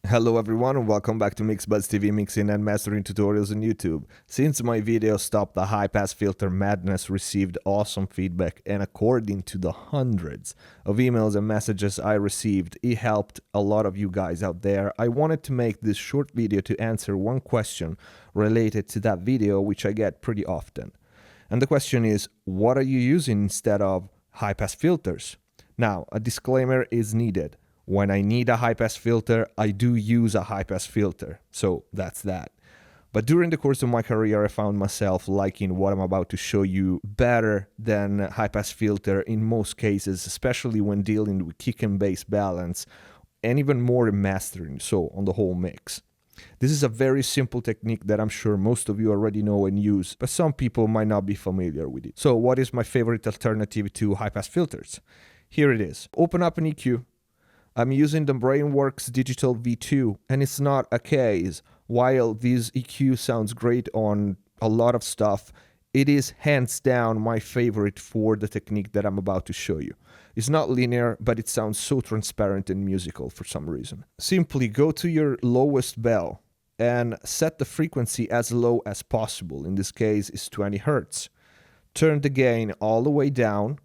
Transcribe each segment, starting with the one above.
Hello everyone and welcome back to MixBuzz TV mixing and mastering tutorials on YouTube. Since my video Stop the High Pass Filter Madness received awesome feedback, and according to the hundreds of emails and messages I received, it helped a lot of you guys out there. I wanted to make this short video to answer one question related to that video, which I get pretty often. And the question is, what are you using instead of high pass filters? Now, a disclaimer is needed. When I need a high-pass filter, I do use a high-pass filter, so that's that. But during the course of my career, I found myself liking what I'm about to show you better than high-pass filter in most cases, especially when dealing with kick and bass balance, and even more in mastering, so on the whole mix. This is a very simple technique that I'm sure most of you already know and use, but some people might not be familiar with it. So what is my favorite alternative to high-pass filters? Here it is. Open up an EQ. I'm using the BrainWorks Digital V2, and it's not a case. While this EQ sounds great on a lot of stuff, it is hands down my favorite for the technique that I'm about to show you. It's not linear, but it sounds so transparent and musical for some reason. Simply go to your lowest bell and set the frequency as low as possible. In this case, it's 20 Hertz. Turn the gain all the way down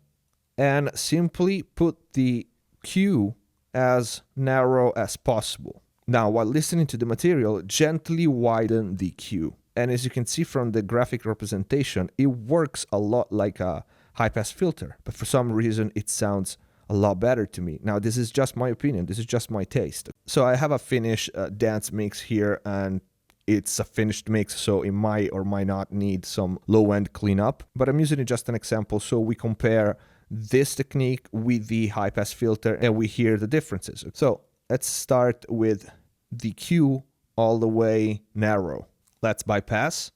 and simply put the Q as narrow as possible. Now, while listening to the material, gently widen the Q. And as you can see from the graphic representation, it works a lot like a high-pass filter, but for some reason it sounds a lot better to me. Now, this is just my opinion, this is just my taste. So I have a finished dance mix here, and it's a finished mix, so it might or might not need some low-end cleanup, but I'm using it just an example so we compare this technique with the high pass filter and we hear the differences. So let's start with the Q all the way narrow. Let's bypass.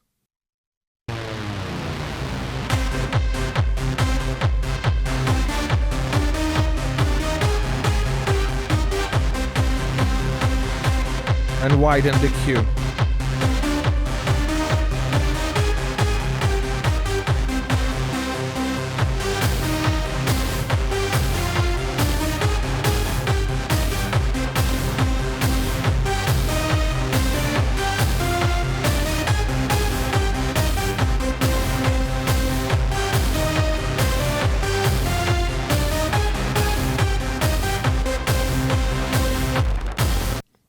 And widen the Q.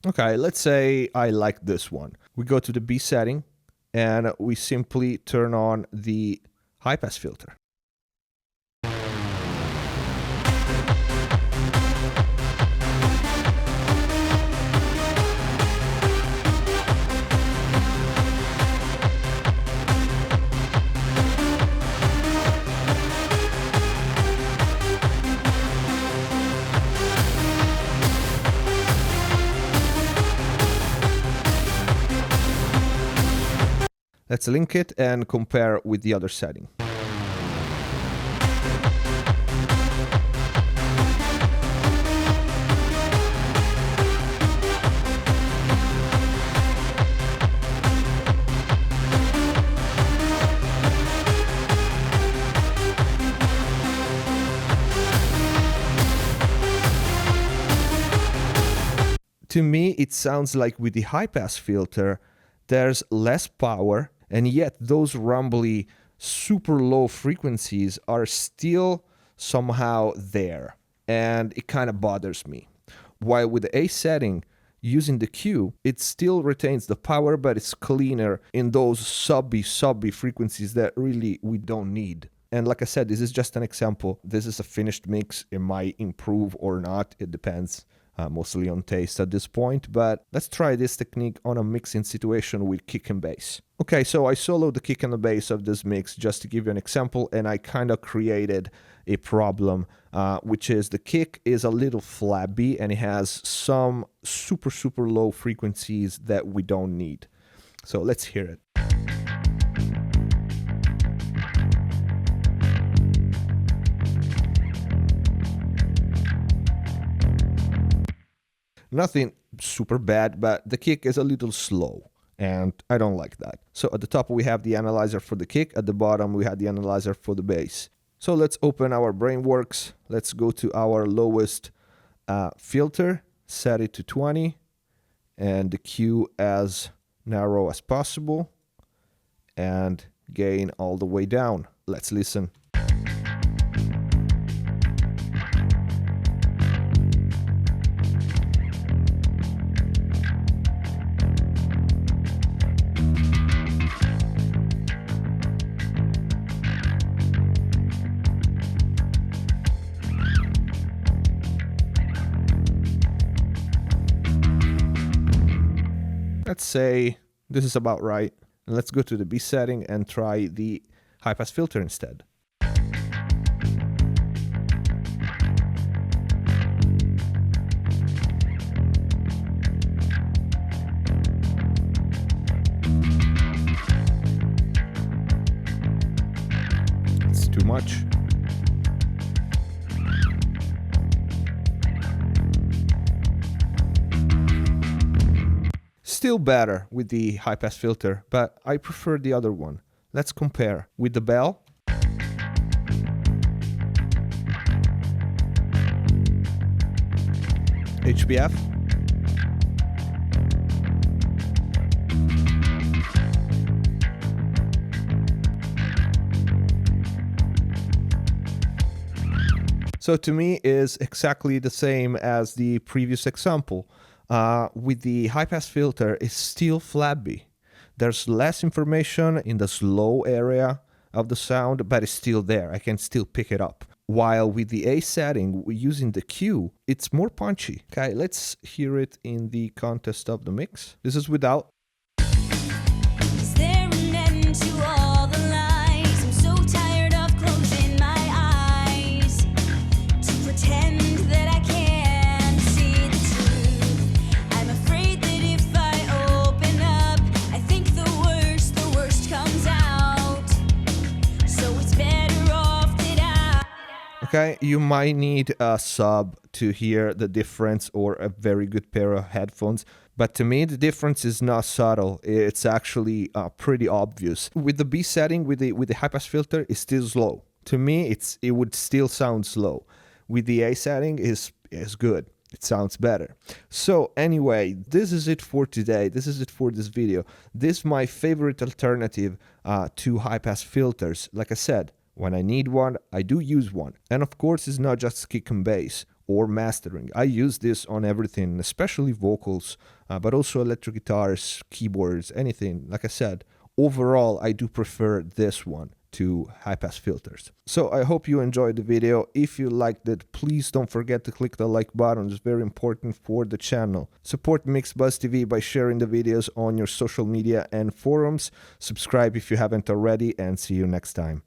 Okay, let's say I like this one. We go to the B setting and we simply turn on the high pass filter. Let's link it and compare with the other setting. To me, it sounds like with the high pass filter, there's less power, and yet those rumbly, super low frequencies are still somehow there, and it kind of bothers me. While with the A setting, using the Q, it still retains the power, but it's cleaner in those subby frequencies that really we don't need. And like I said, this is just an example. This is a finished mix. It might improve or not. It depends. Mostly on taste at this point, but let's try this technique on a mixing situation with kick and bass. Okay, so I soloed the kick and the bass of this mix just to give you an example, and I kind of created a problem, which is the kick is a little flabby and it has some super low frequencies that we don't need. So let's hear it. Nothing super bad, but the kick is a little slow, and I don't like that. So at the top we have the analyzer for the kick, at the bottom we have the analyzer for the bass. So let's open our BrainWorks, let's go to our lowest filter, set it to 20, and the Q as narrow as possible, and gain all the way down. Let's listen. Let's say this is about right. And let's go to the B setting and try the high pass filter instead. It's too much. Still better with the high pass filter, but I prefer the other one. Let's compare with the bell. HPF. So to me is exactly the same as the previous example. With the high pass filter, it's still flabby. There's less information in the slow area of the sound, but it's still there. I can still pick it up. While with the A setting, using the Q, it's more punchy. Okay, let's hear it in the context of the mix. This is without. Is there an end to all the lies? I'm so tired of closing my eyes to pretend that I can't see the truth. I'm afraid that if I open up, I think the worst comes out. So it's better off that I... Okay, you might need a sub to hear the difference, or a very good pair of headphones. But to me, the difference is not subtle. It's actually pretty obvious. With the B setting, with the high pass filter, it's still slow. To me, it would still sound slow. With the A setting, is good. It sounds better. So anyway, this is it for today. This is it for this video. This is my favorite alternative to high pass filters. Like I said, when I need one, I do use one. And of course, it's not just kick and bass or mastering. I use this on everything, especially vocals, but also electric guitars, keyboards, anything. Like I said, overall, I do prefer this one to high pass filters. So I hope you enjoyed the video. If you liked it, please don't forget to click the like button. It's very important for the channel. Support MixBuzz TV by sharing the videos on your social media and forums. Subscribe if you haven't already, and see you next time.